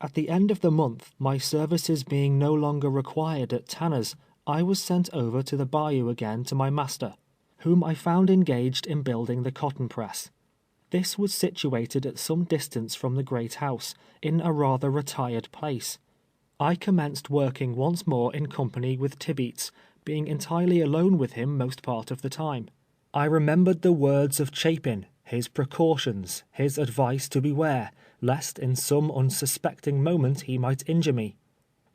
At the end of the month, my services being no longer required at Tanner's, I was sent over to the bayou again to my master, whom I found engaged in building the cotton press. This was situated at some distance from the great house, in a rather retired place. I commenced working once more in company with Tibeats, being entirely alone with him most part of the time. I remembered the words of Chapin, his precautions, his advice to beware, lest in some unsuspecting moment he might injure me.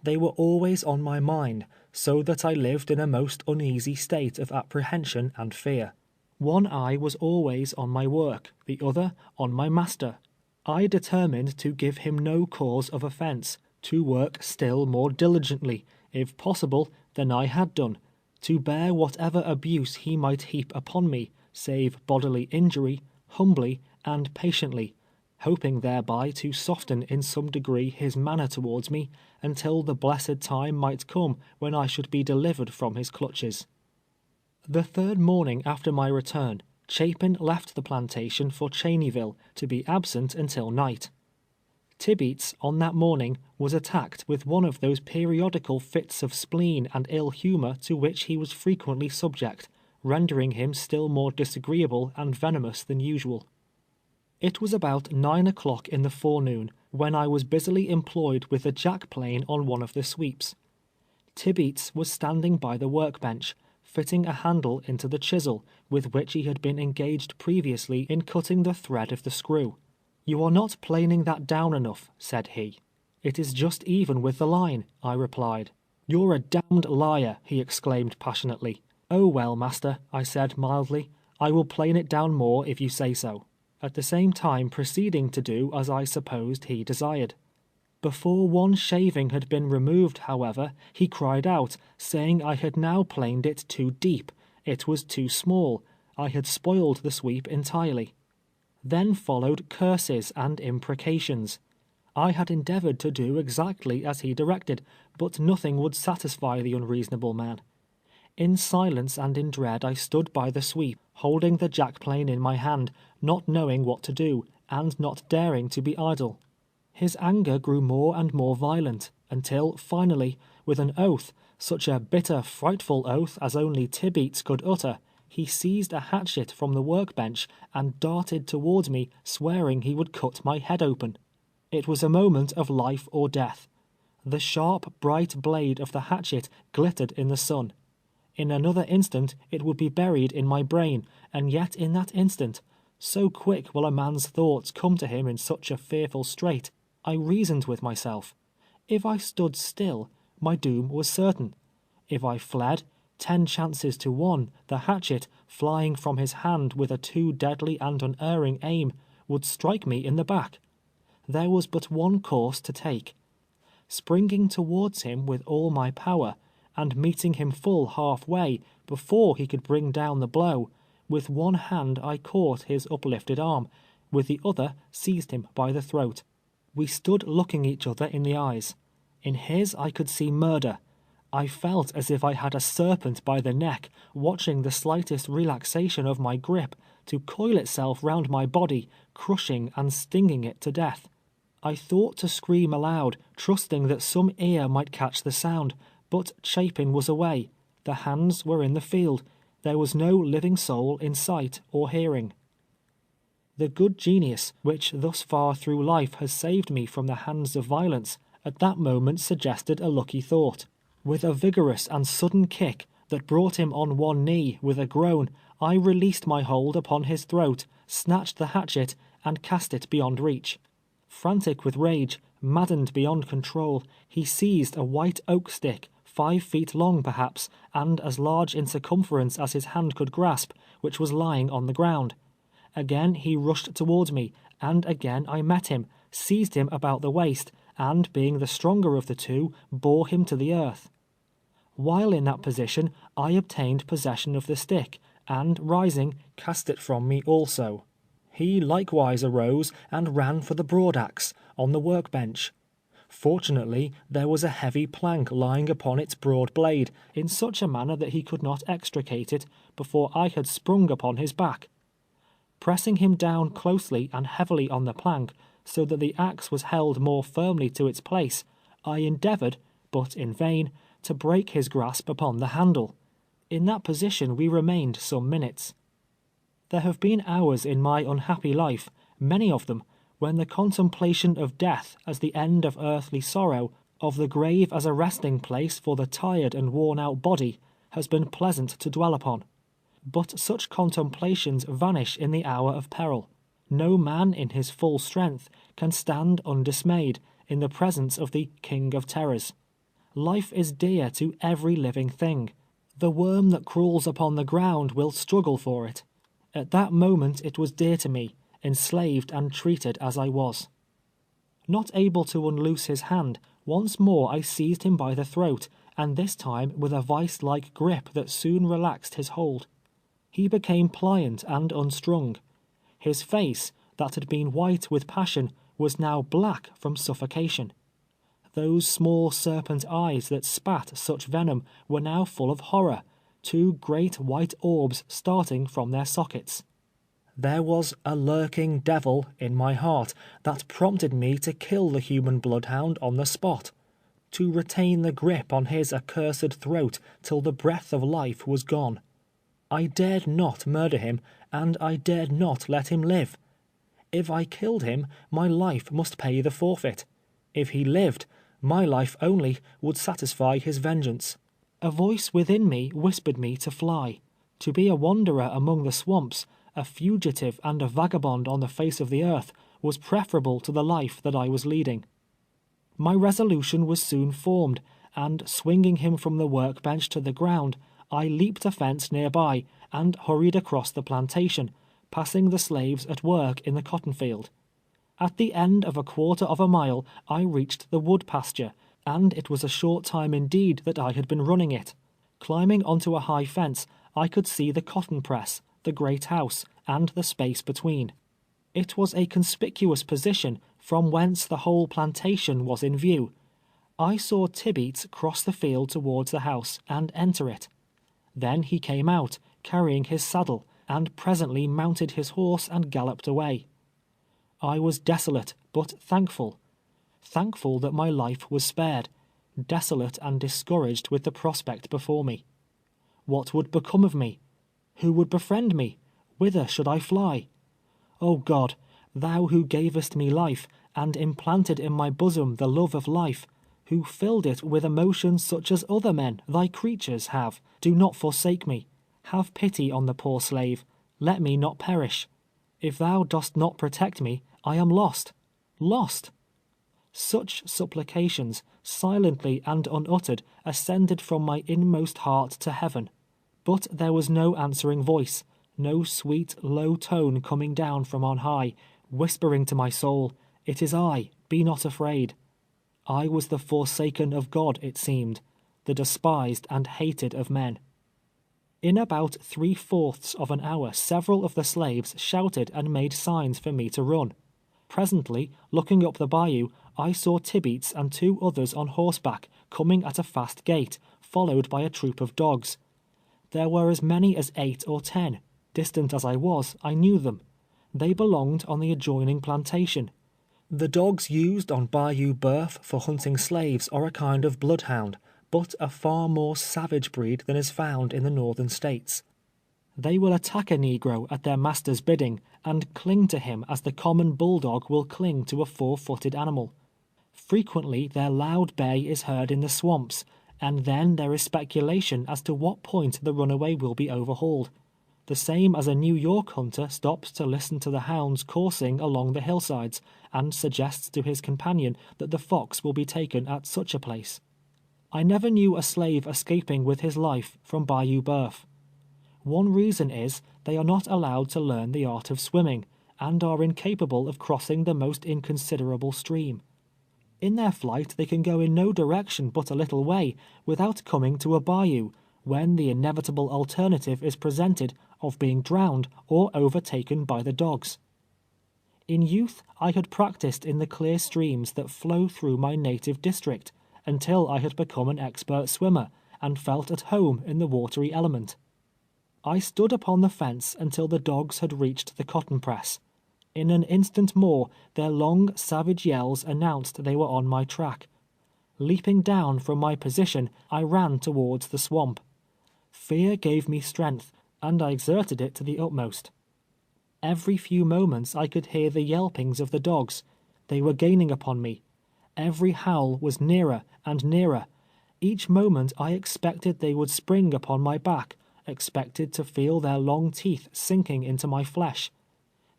They were always on my mind, so that I lived in a most uneasy state of apprehension and fear. One eye was always on my work, the other on my master. I determined to give him no cause of offence, to work still more diligently, if possible, than I had done, to bear whatever abuse he might heap upon me, save bodily injury, humbly and patiently, hoping thereby to soften in some degree his manner towards me, until the blessed time might come when I should be delivered from his clutches. The third morning after my return, Chapin left the plantation for Cheneyville, to be absent until night. Tibeats, on that morning, was attacked with one of those periodical fits of spleen and ill humor to which he was frequently subject, rendering him still more disagreeable and venomous than usual. It was about 9 o'clock in the forenoon, when I was busily employed with the jack-plane on one of the sweeps. Tibeats was standing by the workbench, fitting a handle into the chisel, with which he had been engaged previously in cutting the thread of the screw. "You are not planing that down enough," said he. "It is just even with the line," I replied. "You're a damned liar," he exclaimed passionately. "Oh well, master," I said mildly, "I will plane it down more if you say so," at the same time proceeding to do as I supposed he desired. Before one shaving had been removed, however, he cried out, saying I had now planed it too deep, it was too small, I had spoiled the sweep entirely. Then followed curses and imprecations. I had endeavored to do exactly as he directed, but nothing would satisfy the unreasonable man. In silence and in dread I stood by the sweep, holding the jack-plane in my hand, not knowing what to do, and not daring to be idle. His anger grew more and more violent, until finally, with an oath, such a bitter, frightful oath as only Tibeats could utter, he seized a hatchet from the workbench and darted towards me, swearing he would cut my head open. It was a moment of life or death. The sharp, bright blade of the hatchet glittered in the sun. In another instant it would be buried in my brain, and yet in that instant, so quick will a man's thoughts come to him in such a fearful strait, I reasoned with myself. If I stood still, my doom was certain. If I fled, 10 chances to 1, the hatchet, flying from his hand with a too deadly and unerring aim, would strike me in the back. There was but one course to take. Springing towards him with all my power, and meeting him full half-way, before he could bring down the blow, with one hand I caught his uplifted arm, with the other seized him by the throat. We stood looking each other in the eyes. In his I could see murder. I felt as if I had a serpent by the neck, watching the slightest relaxation of my grip, to coil itself round my body, crushing and stinging it to death. I thought to scream aloud, trusting that some ear might catch the sound, but Chapin was away. The hands were in the field. There was no living soul in sight or hearing. The good genius, which thus far through life has saved me from the hands of violence, at that moment suggested a lucky thought. With a vigorous and sudden kick, that brought him on one knee with a groan, I released my hold upon his throat, snatched the hatchet, and cast it beyond reach. Frantic with rage, maddened beyond control, he seized a white oak stick, 5 feet long perhaps, and as large in circumference as his hand could grasp, which was lying on the ground. Again he rushed towards me, and again I met him, seized him about the waist, and being the stronger of the two, bore him to the earth. While in that position, I obtained possession of the stick, and rising, cast it from me also. He likewise arose and ran for the broadaxe, on the workbench. Fortunately, there was a heavy plank lying upon its broad blade, in such a manner that he could not extricate it, before I had sprung upon his back. Pressing him down closely and heavily on the plank, so that the axe was held more firmly to its place, I endeavored, but in vain, to break his grasp upon the handle. In that position we remained some minutes. There have been hours in my unhappy life, many of them, when the contemplation of death as the end of earthly sorrow, of the grave as a resting place for the tired and worn-out body, has been pleasant to dwell upon. But such contemplations vanish in the hour of peril. No man in his full strength can stand undismayed in the presence of the King of Terrors. Life is dear to every living thing. The worm that crawls upon the ground will struggle for it. At that moment it was dear to me, enslaved and treated as I was. Not able to unloose his hand, once more I seized him by the throat, and this time with a vice-like grip that soon relaxed his hold. He became pliant and unstrung. His face, that had been white with passion, was now black from suffocation. Those small serpent eyes that spat such venom were now full of horror, two great white orbs starting from their sockets. There was a lurking devil in my heart that prompted me to kill the human bloodhound on the spot, to retain the grip on his accursed throat till the breath of life was gone. I dared not murder him, and I dared not let him live. If I killed him, my life must pay the forfeit. If he lived, my life only would satisfy his vengeance. A voice within me whispered me to fly. To be a wanderer among the swamps, a fugitive and a vagabond on the face of the earth, was preferable to the life that I was leading. My resolution was soon formed, and swinging him from the workbench to the ground, I leaped a fence nearby, and hurried across the plantation, passing the slaves at work in the cotton field. At the end of a quarter of a mile, I reached the wood pasture, and it was a short time indeed that I had been running it. Climbing onto a high fence, I could see the cotton press, the great house, and the space between. It was a conspicuous position, from whence the whole plantation was in view. I saw Tibeats cross the field towards the house and enter it. Then he came out, carrying his saddle, and presently mounted his horse and galloped away. I was desolate, but thankful. Thankful that my life was spared, desolate and discouraged with the prospect before me. What would become of me? Who would befriend me? Whither should I fly? O God, Thou who gavest me life, and implanted in my bosom the love of life, who filled it with emotions such as other men, Thy creatures, have, do not forsake me. Have pity on the poor slave. Let me not perish. If Thou dost not protect me, I am lost. Lost! Such supplications, silently and unuttered, ascended from my inmost heart to heaven. But there was no answering voice, no sweet, low tone coming down from on high, whispering to my soul, "It is I, be not afraid." I was the forsaken of God, it seemed, the despised and hated of men. In about 3/4 of an hour several of the slaves shouted and made signs for me to run. Presently, looking up the bayou, I saw Tibeats and 2 others on horseback coming at a fast gait, followed by a troop of dogs. There were as many as 8 or 10. Distant as I was, I knew them. They belonged on the adjoining plantation. The dogs used on Bayou Boeuf for hunting slaves are a kind of bloodhound, but a far more savage breed than is found in the northern states. They will attack a negro at their master's bidding, and cling to him as the common bulldog will cling to a 4-footed animal. Frequently their loud bay is heard in the swamps, and then there is speculation as to what point the runaway will be overhauled. The same as a New York hunter stops to listen to the hounds coursing along the hillsides, and suggests to his companion that the fox will be taken at such a place. I never knew a slave escaping with his life from Bayou Boeuf. One reason is, they are not allowed to learn the art of swimming, and are incapable of crossing the most inconsiderable stream. In their flight they can go in no direction but a little way, without coming to a bayou, when the inevitable alternative is presented of being drowned or overtaken by the dogs. In youth I had practiced in the clear streams that flow through my native district, until I had become an expert swimmer, and felt at home in the watery element. I stood upon the fence until the dogs had reached the cotton press. In an instant more, their long, savage yells announced they were on my track. Leaping down from my position, I ran towards the swamp. Fear gave me strength, and I exerted it to the utmost. Every few moments I could hear the yelpings of the dogs. They were gaining upon me. Every howl was nearer and nearer. Each moment I expected they would spring upon my back, expected to feel their long teeth sinking into my flesh.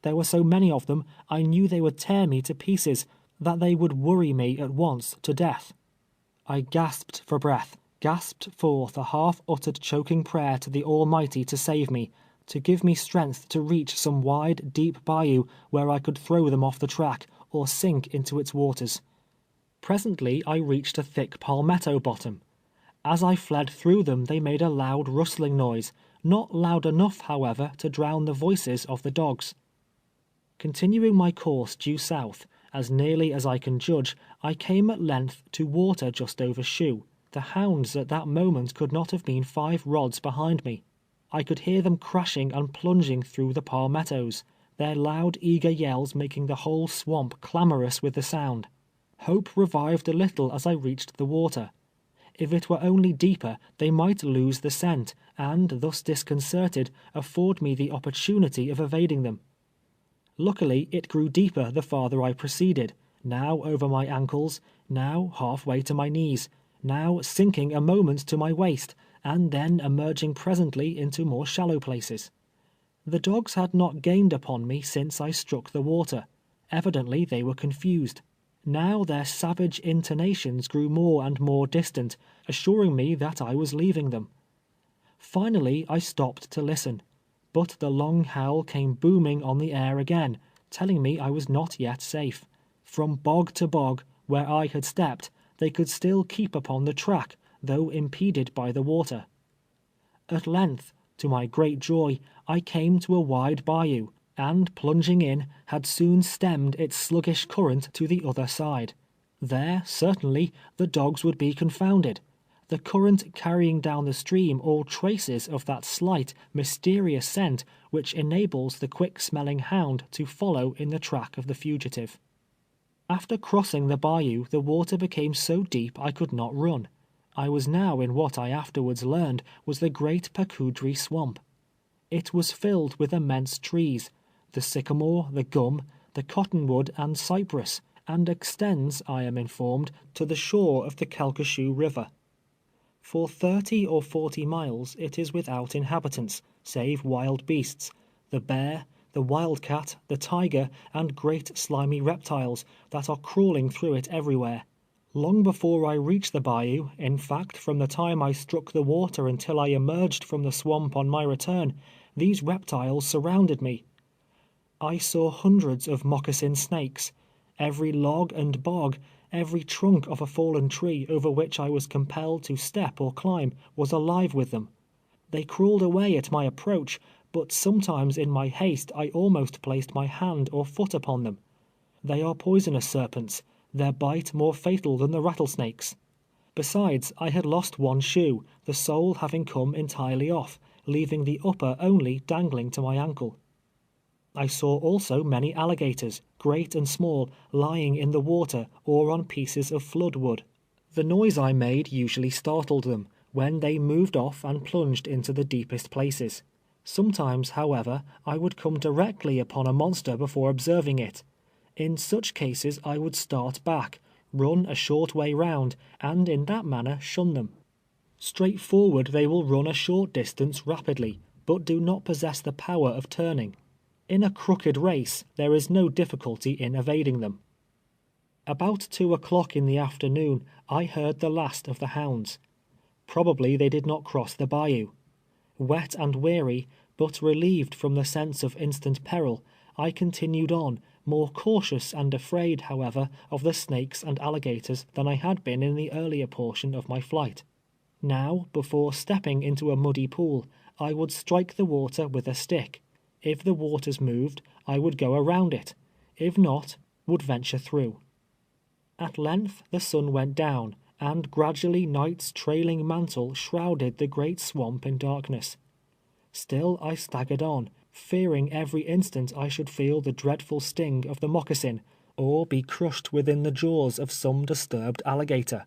There were so many of them, I knew they would tear me to pieces, that they would worry me at once to death. I gasped for breath, gasped forth a half-uttered choking prayer to the Almighty to save me, to give me strength to reach some wide, deep bayou where I could throw them off the track, or sink into its waters. Presently I reached a thick palmetto bottom. As I fled through them they made a loud rustling noise, not loud enough, however, to drown the voices of the dogs. Continuing my course due south, as nearly as I can judge, I came at length to water just over Shoe. The hounds at that moment could not have been 5 rods behind me. I could hear them crashing and plunging through the palmettos, their loud, eager yells making the whole swamp clamorous with the sound. Hope revived a little as I reached the water. If it were only deeper, they might lose the scent, and, thus disconcerted, afford me the opportunity of evading them. Luckily, it grew deeper the farther I proceeded, now over my ankles, now halfway to my knees, now sinking a moment to my waist, and then emerging presently into more shallow places. The dogs had not gained upon me since I struck the water. Evidently they were confused. Now their savage intonations grew more and more distant, assuring me that I was leaving them. Finally I stopped to listen, but the long howl came booming on the air again, telling me I was not yet safe. From bog to bog, where I had stepped, they could still keep upon the track, though impeded by the water. At length, to my great joy, I came to a wide bayou, and plunging in, had soon stemmed its sluggish current to the other side. There, certainly, the dogs would be confounded, the current carrying down the stream all traces of that slight, mysterious scent which enables the quick-smelling hound to follow in the track of the fugitive. After crossing the bayou, the water became so deep I could not run. I was now in what I afterwards learned was the great Pacudry Swamp. It was filled with immense trees, the sycamore, the gum, the cottonwood and cypress, and extends, I am informed, to the shore of the Calcasieu River. For 30 or 40 miles it is without inhabitants, save wild beasts, the bear, the wildcat, the tiger, and great slimy reptiles that are crawling through it everywhere. Long before I reached the bayou, in fact, from the time I struck the water until I emerged from the swamp on my return, these reptiles surrounded me. I saw hundreds of moccasin snakes. Every log and bog, every trunk of a fallen tree over which I was compelled to step or climb, was alive with them. They crawled away at my approach, but sometimes in my haste I almost placed my hand or foot upon them. They are poisonous serpents, their bite more fatal than the rattlesnakes. Besides, I had lost one shoe, the sole having come entirely off, leaving the upper only dangling to my ankle. I saw also many alligators, great and small, lying in the water or on pieces of flood wood. The noise I made usually startled them, when they moved off and plunged into the deepest places. Sometimes, however, I would come directly upon a monster before observing it. In such cases I would start back, run a short way round, and in that manner shun them. Straight forward they will run a short distance rapidly, but do not possess the power of turning. In a crooked race, there is no difficulty in evading them. About 2 o'clock in the afternoon, I heard the last of the hounds. Probably they did not cross the bayou. Wet and weary, but relieved from the sense of instant peril, I continued on, more cautious and afraid, however, of the snakes and alligators than I had been in the earlier portion of my flight. Now, before stepping into a muddy pool, I would strike the water with a stick. If the waters moved, I would go around it. If not, would venture through. At length the sun went down, and gradually night's trailing mantle shrouded the great swamp in darkness. Still I staggered on, fearing every instant I should feel the dreadful sting of the moccasin, or be crushed within the jaws of some disturbed alligator.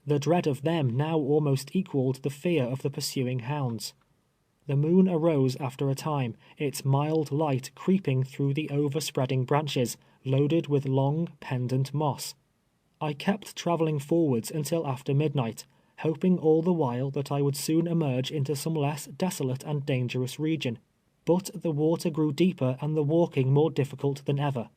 The dread of them now almost equaled the fear of the pursuing hounds. The moon arose after a time, its mild light creeping through the overspreading branches, loaded with long, pendant moss. I kept traveling forwards until after midnight, hoping all the while that I would soon emerge into some less desolate and dangerous region. But the water grew deeper and the walking more difficult than ever.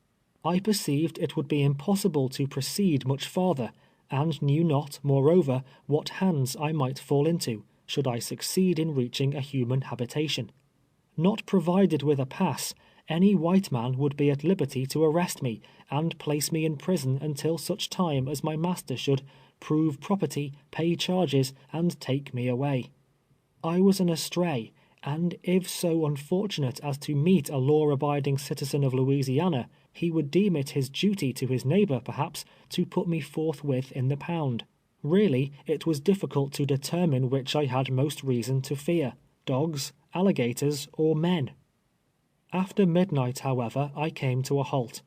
I perceived it would be impossible to proceed much farther, and knew not, moreover, what hands I might fall into, should I succeed in reaching a human habitation. Not provided with a pass, any white man would be at liberty to arrest me, and place me in prison until such time as my master should prove property, pay charges, and take me away. I was an estray, and if so unfortunate as to meet a law-abiding citizen of Louisiana, he would deem it his duty to his neighbor, perhaps, to put me forthwith in the pound. Really, it was difficult to determine which I had most reason to fear, dogs, alligators, or men. After midnight, however, I came to a halt.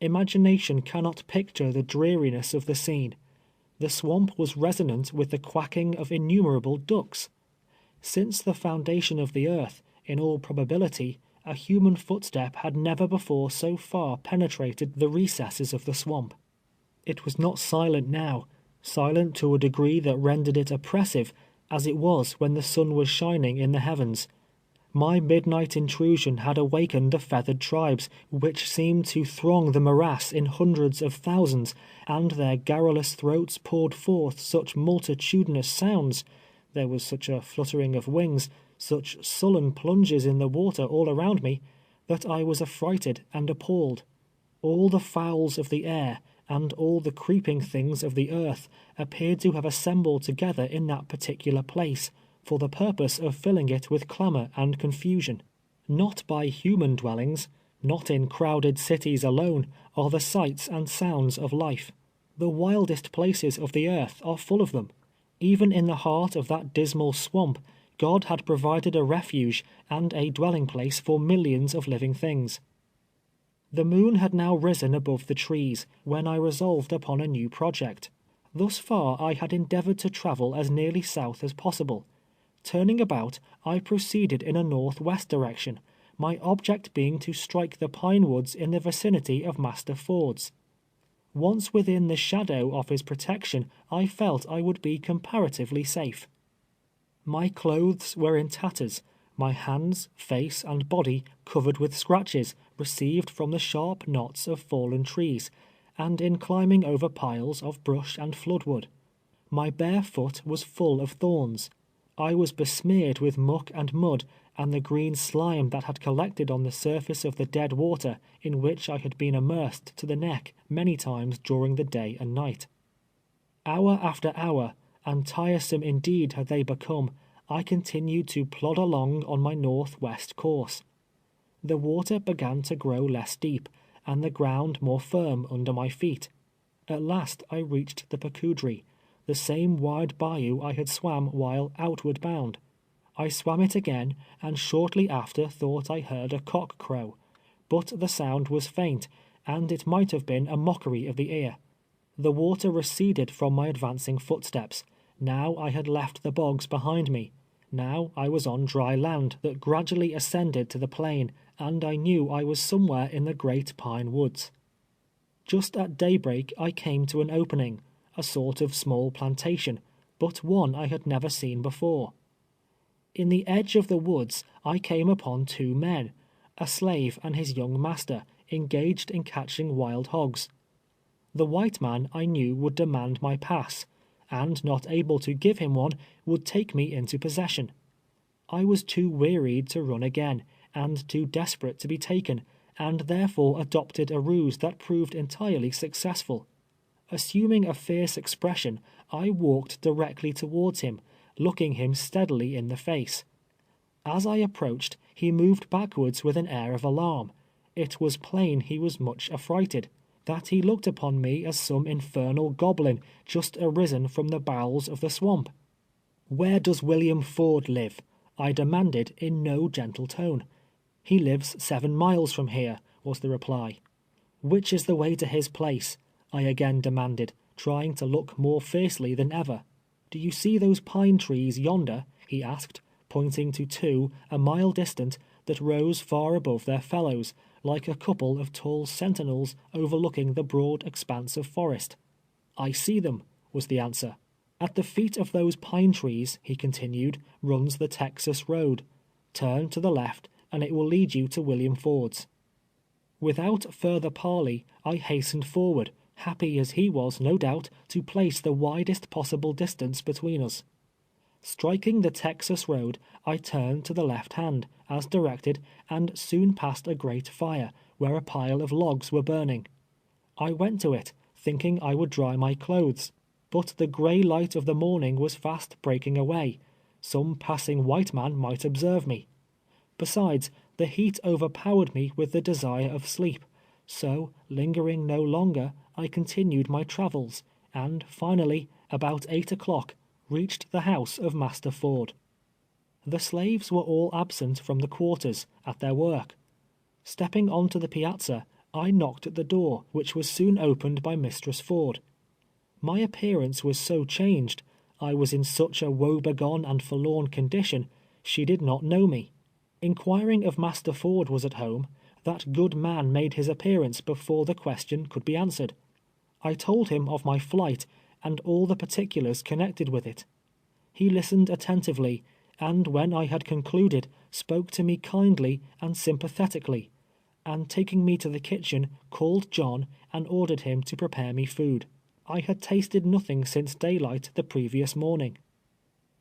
Imagination cannot picture the dreariness of the scene. The swamp was resonant with the quacking of innumerable ducks. Since the foundation of the earth, in all probability, a human footstep had never before so far penetrated the recesses of the swamp. It was not silent now, silent to a degree that rendered it oppressive, as it was when the sun was shining in the heavens. My midnight intrusion had awakened the feathered tribes, which seemed to throng the morass in hundreds of thousands, and their garrulous throats poured forth such multitudinous sounds. There was such a fluttering of wings, such sullen plunges in the water all around me, that I was affrighted and appalled. All the fowls of the air, and all the creeping things of the earth, appeared to have assembled together in that particular place, for the purpose of filling it with clamor and confusion. Not by human dwellings, not in crowded cities alone, are the sights and sounds of life. The wildest places of the earth are full of them. Even in the heart of that dismal swamp, God had provided a refuge and a dwelling place for millions of living things. The moon had now risen above the trees, when I resolved upon a new project. Thus far I had endeavored to travel as nearly south as possible. Turning about, I proceeded in a northwest direction, my object being to strike the pine woods in the vicinity of Master Ford's. Once within the shadow of his protection, I felt I would be comparatively safe. My clothes were in tatters, my hands, face, and body covered with scratches, received from the sharp knots of fallen trees, and in climbing over piles of brush and floodwood. My bare foot was full of thorns. I was besmeared with muck and mud, and the green slime that had collected on the surface of the dead water, in which I had been immersed to the neck many times during the day and night. Hour after hour, and tiresome indeed had they become, I continued to plod along on my northwest course. The water began to grow less deep, and the ground more firm under my feet. At last I reached the Pacudry, the same wide bayou I had swam while outward bound. I swam it again, and shortly after thought I heard a cock crow, but the sound was faint, and it might have been a mockery of the ear. The water receded from my advancing footsteps. Now I had left the bogs behind me. Now I was on dry land that gradually ascended to the plain, and I knew I was somewhere in the great pine woods. Just at daybreak I came to an opening, a sort of small plantation, but one I had never seen before. In the edge of the woods I came upon two men, a slave and his young master, engaged in catching wild hogs. The white man I knew would demand my pass, and not able to give him one, would take me into possession. I was too wearied to run again, and too desperate to be taken, and therefore adopted a ruse that proved entirely successful. Assuming a fierce expression, I walked directly towards him, looking him steadily in the face. As I approached, he moved backwards with an air of alarm. It was plain he was much affrighted, that he looked upon me as some infernal goblin just arisen from the bowels of the swamp. "Where does William Ford live?" I demanded in no gentle tone. "He lives 7 miles from here," was the reply. "Which is the way to his place?" I again demanded, trying to look more fiercely than ever. "Do you see those pine trees yonder?" he asked, pointing to 2, a mile distant, that rose far above their fellows, like a couple of tall sentinels overlooking the broad expanse of forest. "I see them," was the answer. "At the feet of those pine trees," he continued, "runs the Texas road. Turn to the left, and it will lead you to William Ford's." Without further parley, I hastened forward, happy as he was, no doubt, to place the widest possible distance between us. Striking the Texas road, I turned to the left hand, as directed, and soon passed a great fire, where a pile of logs were burning. I went to it, thinking I would dry my clothes, but the gray light of the morning was fast breaking away. Some passing white man might observe me. Besides, the heat overpowered me with the desire of sleep, so, lingering no longer, I continued my travels, and finally, about 8 o'clock, reached the house of Master Ford. The slaves were all absent from the quarters, at their work. Stepping on to the piazza, I knocked at the door, which was soon opened by Mistress Ford. My appearance was so changed, I was in such a woe-begone and forlorn condition, she did not know me. Inquiring if Master Ford was at home, that good man made his appearance before the question could be answered. I told him of my flight, and all the particulars connected with it. He listened attentively, and when I had concluded, spoke to me kindly and sympathetically, and taking me to the kitchen, called John and ordered him to prepare me food. I had tasted nothing since daylight the previous morning.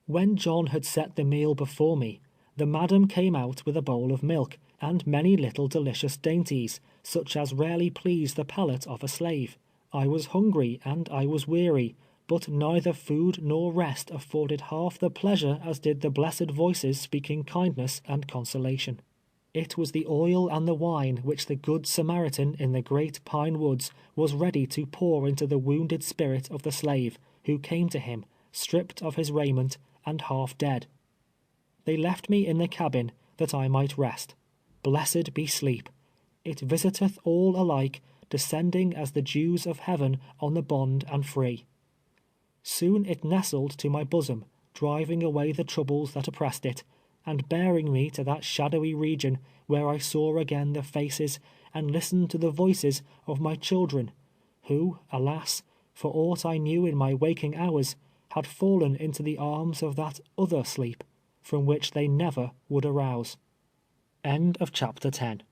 When John had set the meal before me, the madam came out with a bowl of milk, and many little delicious dainties, such as rarely please the palate of a slave. I was hungry and I was weary, but neither food nor rest afforded half the pleasure as did the blessed voices speaking kindness and consolation. It was the oil and the wine which the good Samaritan in the great pine woods was ready to pour into the wounded spirit of the slave, who came to him, stripped of his raiment, and half dead. They left me in the cabin, that I might rest. Blessed be sleep! It visiteth all alike, descending as the dews of heaven on the bond and free. Soon it nestled to my bosom, driving away the troubles that oppressed it, and bearing me to that shadowy region where I saw again the faces and listened to the voices of my children, who, alas, for aught I knew in my waking hours, had fallen into the arms of that other sleep, from which they never would arouse. End of chapter 10.